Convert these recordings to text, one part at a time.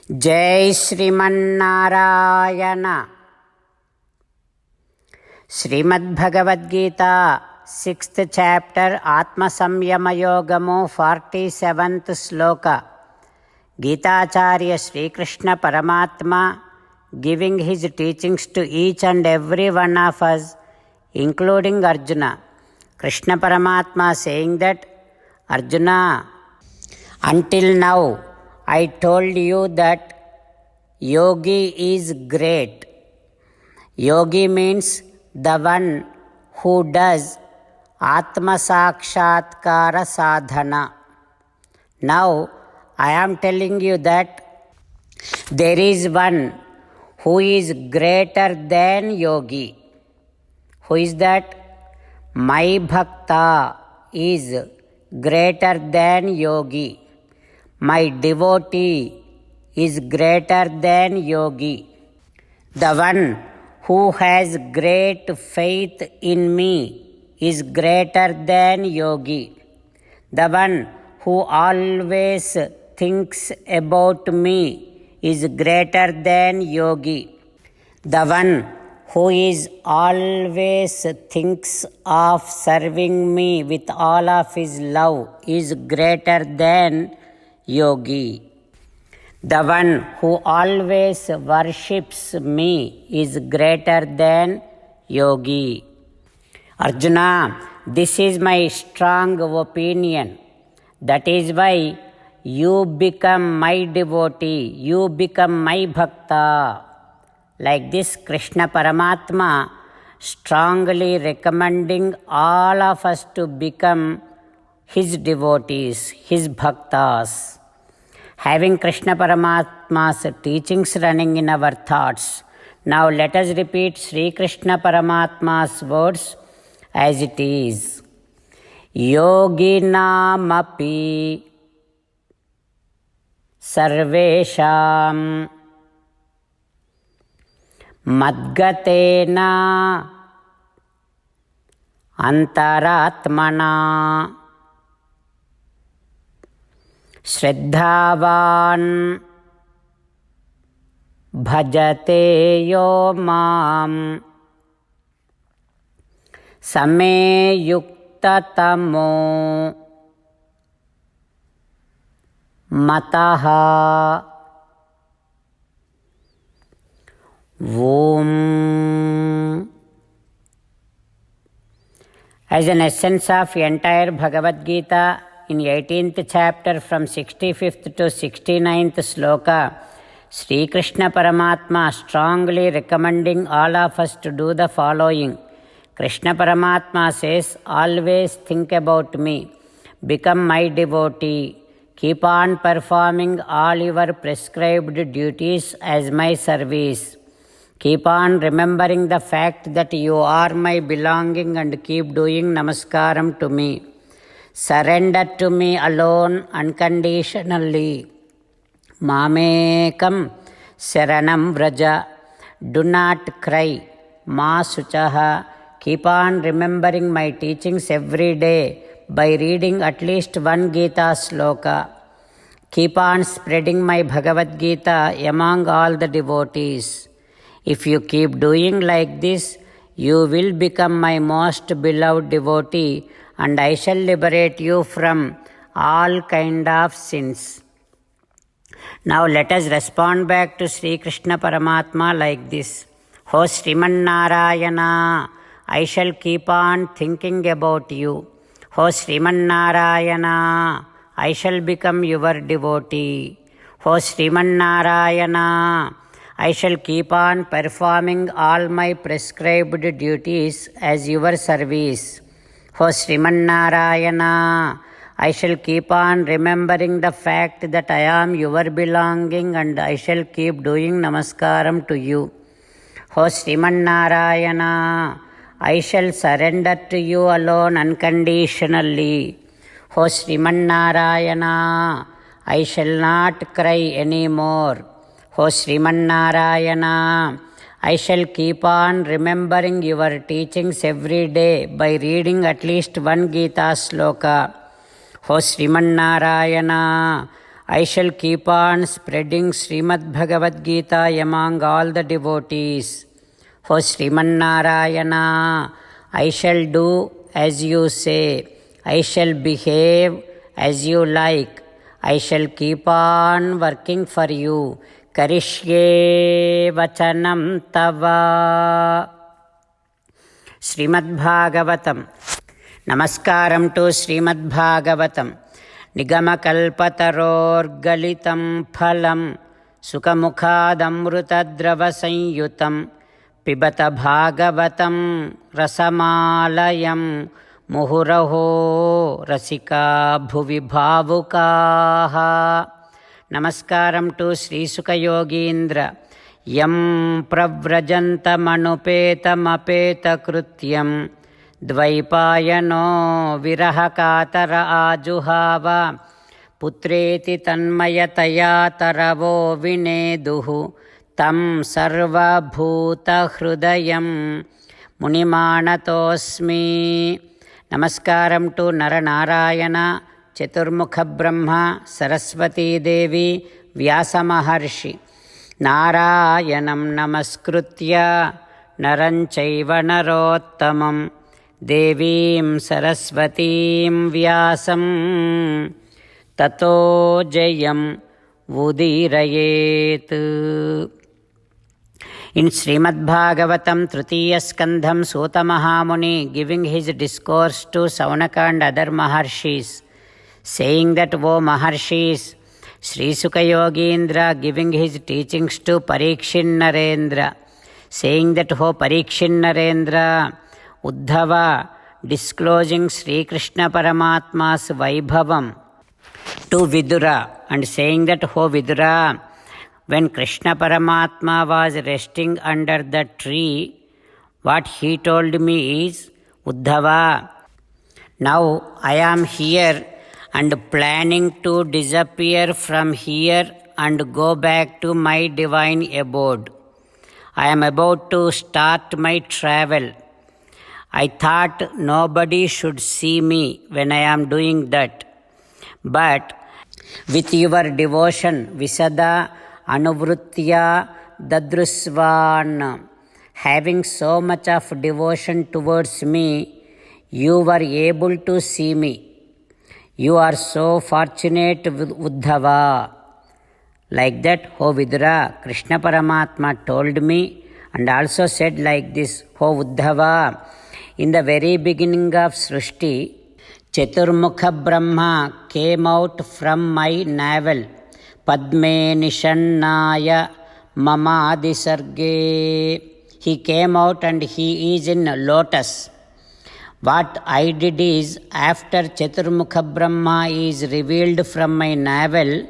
जय Sriman Narayana. Shrimad Bhagavad Gita 6th chapter आत्मसंयमयोगमु 47th श्लोक। गीताचार्य श्रीकृष्ण परमात्मा giving his teachings to each and every one of us, including Arjuna. Krishna Paramatma saying that, Arjuna, until now I told you that yogi is great. Yogi means the one who does Atma Sakshatkara Sadhana. Now I am telling you that there is one who is greater than yogi. Who is that? My bhakta is greater than yogi. My devotee is greater than yogi. The one who has great faith in me is greater than yogi. The one who always thinks about me is greater than yogi. The one who is always thinks of serving me with all of his love is greater than yogi. The one who always worships me is greater than yogi. Arjuna, this is my strong opinion. That is why you become my devotee, you become my bhakta. Like this, Krishna Paramatma strongly recommending all of us to become his devotees, his bhaktas. Having Krishna Paramatma's teachings running in our thoughts, now let us repeat Sri Krishna Paramatma's words as it is. Yoginamapi sarvesham madgatena antaratmana श्रद्धावान् भजते यो मां समे युक्ततमो मतः। Om. As an essence of entire Bhagavad Gita, in 18th chapter from 65th to 69th sloka, Sri Krishna Paramatma strongly recommending all of us to do the following. Krishna Paramatma says, always think about me, become my devotee, keep on performing all your prescribed duties as my service. Keep on remembering the fact that you are my belonging and keep doing namaskaram to me. Surrender to me alone unconditionally. Mamekam Saranam Vraja. Do not cry. Ma Suchaha. Keep on remembering my teachings every day by reading at least one Gita sloka. Keep on spreading my Bhagavad Gita among all the devotees. If you keep doing like this, you will become my most beloved devotee, and I shall liberate you from all kind of sins. Now let us respond back to Sri Krishna Paramatma like this. O Srimannarayana, I shall keep on thinking about you. O Srimannarayana, I shall become your devotee. O Srimannarayana, I shall keep on performing all my prescribed duties as your service. O Srimannarayana, I shall keep on remembering the fact that I am your belonging and I shall keep doing namaskaram to you. O Srimannarayana, I shall surrender to you alone unconditionally. O Srimannarayana, I shall not cry anymore. O Srimannarayana, I shall keep on remembering your teachings every day by reading at least one Gita sloka. O Srimannarayana, I shall keep on spreading Srimad Bhagavad Gita among all the devotees. O Sriman Narayana, I shall do as you say. I shall behave as you like. I shall keep on working for you. Karishye vachanam tava. Srimad Bhagavatam. Namaskaram to Srimad Bhagavatam. Nigamakalpatarorgalitam phalam sukamukhadamrutadrava pibata bhagavatam rasamalayam muhuraho rasika bhuvi bhavukaha. Namaskaram to Sri Sukha Yogindra. Yam pravrajantamanupeta krutyam Dvaipayano virahakatara ajuhava putreti tanmayataya taravo vineduhu tam sarva bhuta hrudayam munimanatosmi. Namaskaram to Naranarayana, Chaturmukha Brahma, Saraswati Devi, Vyasa Maharshi. Narayanam namaskritya naranchaiva narottamam Devim Saraswatim Vyasam Tato Jayam Vudirayet. In Srimad Bhagavatam, Tritiya Skandham, Sota Mahamuni giving his discourse to Saunaka and other Maharshis, saying that, O Maharshis, Sri Sukha Yogindra giving his teachings to Parikshin Narendra, saying that, O Parikshin Narendra, Uddhava disclosing Sri Krishna Paramatma's Vaibhavam to Vidura and saying that, O Vidura, when Krishna Paramatma was resting under the tree, what he told me is, Uddhava, now I am here and planning to disappear from here and go back to my divine abode. I am about to start my travel. I thought nobody should see me when I am doing that. But with your devotion, Visada Anuvrutya Dadrusvan, having so much of devotion towards me, you were able to see me. You are so fortunate, Uddhava. Like that, O Vidura, Krishna Paramatma told me and also said like this, O Uddhava, in the very beginning of Srishti, Chaturmukha Brahma came out from my navel. Padme Nishannaya Mama Adisarge. He came out and he is in lotus. What I did is, after Chaturmukha Brahma is revealed from my navel,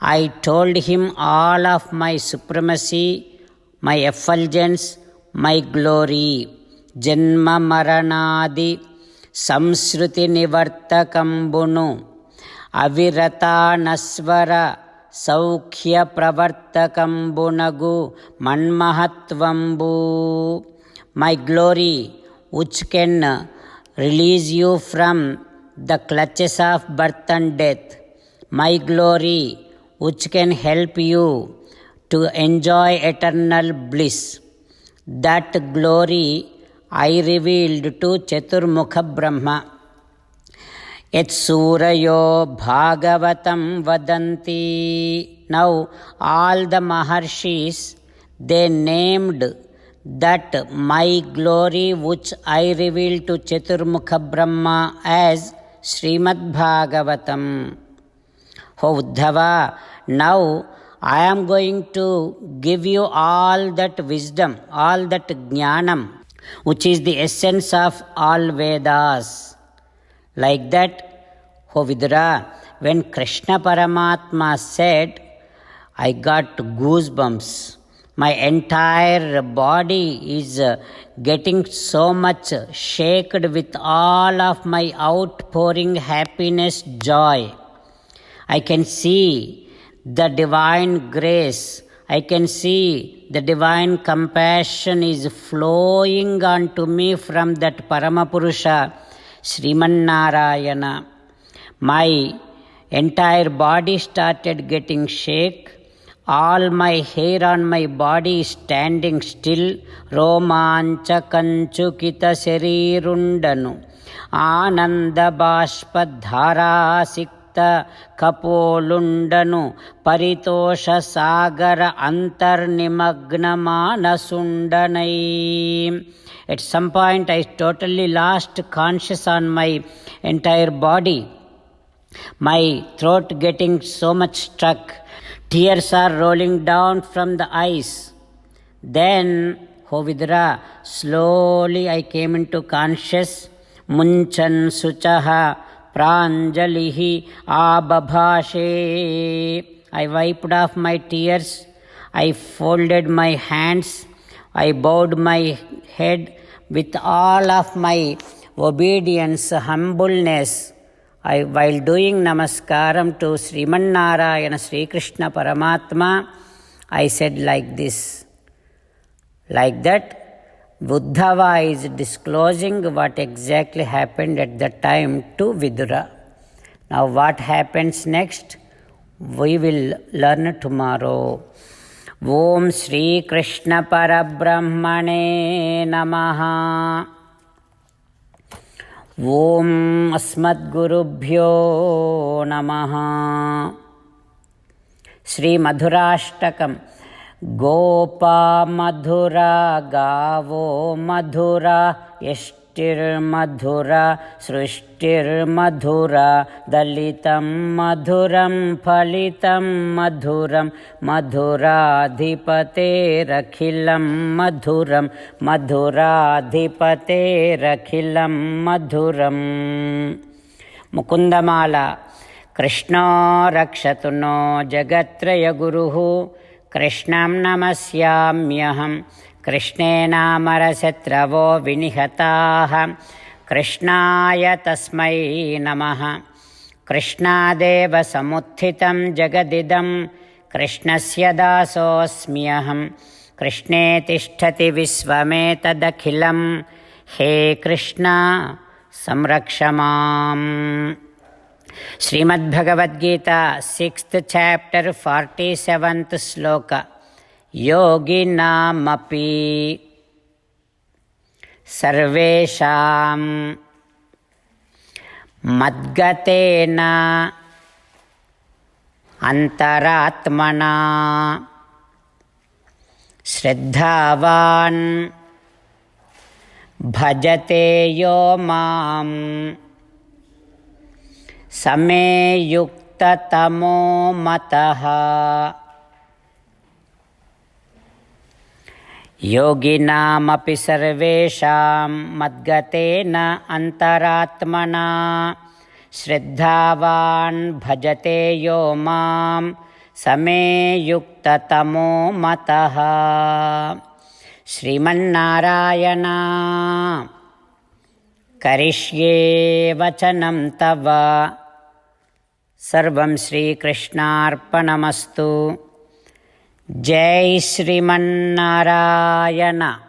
I told him all of my supremacy, my effulgence, my glory. Janma Maranadi Samsruti Nivartakambunu Avirata Nasvara Saukhya Pravartakambunagu Manmahatvambu. My glory, which can release you from the clutches of birth and death. My glory, which can help you to enjoy eternal bliss. That glory I revealed to Chaturmukha Brahma. Yat Surayo Bhagavatam Vadanti. Now all the Maharshis, they named that my glory which I revealed to Chaturmukha Brahma as Srimad Bhagavatam. O Uddhava, now I am going to give you all that wisdom, all that jnanam, which is the essence of all Vedas. Like that, O Vidura, when Krishna Paramatma said, I got goosebumps. My entire body is getting so much shaken with all of my outpouring happiness, joy. I can see the divine grace. I can see the divine compassion is flowing onto me from that Paramapurusha, Sriman Narayana. My Entire body started getting shake. All my hair on my body is standing still. Romanchakanchukita sharirundanu. Ananda bashpadharasikta kapolundanu. Paritosha sagara antarnimagnamanasudanai. At some point I totally lost conscious on my entire body. My throat getting so much stuck. Tears are rolling down from the eyes. Then, O Vidura, slowly I came into conscious. Munchan suchaha pranjalihi ababhashe. I wiped off my tears. I folded my hands. I bowed my head with all of my obedience, humbleness. While doing namaskaram to Srimannarayana Sri Krishna Paramatma, I said like this. Like that, Uddhava is disclosing what exactly happened at that time to Vidura. Now what happens next? We will learn tomorrow. Om Sri Krishna Parabrahmane Namaha. ఓం అస్మద్గురుభ్యో నమః. శ్రీ మధురాష్టకం. గోపా మధురా గావో మధురా యష్టిర్మధురా సృష్టిర్మధురా దళితం మధురం ఫలితం మధురం మధురాధిపతేరఖిలం మధురం మధురాధిపతేరఖిలం మధురం. Mukundamala. కృష్ణో రక్షతు no జగత్రయగురుః కృష్ణం నమస్యామ్యహం. కృష్ణేనామరశత్రవో వినిహతాః. కృష్ణాయ తస్మై నమః. కృష్ణాదేవ సముత్థితం జగదిదం. కృష్ణస్య దాసోऽస్మ్యహం. కృష్ణే తిష్టతి విశ్వమేతదఖిలం. హే కృష్ణ సంరక్ష మాం. శ్రీమద్భగవద్గీత 6th chapter 47th శ్లోక. యోగినామపి సర్వేషాం మద్గతేన అంతరాత్మనా శ్రద్ధావాన్ భజతే యో మాం సమే యుక్తతమో మతః. యోగినామపి సర్వేషాం మద్గతేన అంతరాత్మనా శ్రద్ధావాన్ భజతే యో మాం సమే యుక్తతమో మతః. శ్రీమన్నారాయణ కరిష్యే వచనం తవ. సర్వం శ్రీకృష్ణార్పణమస్తు. జై శ్రీమన్నారాయణ.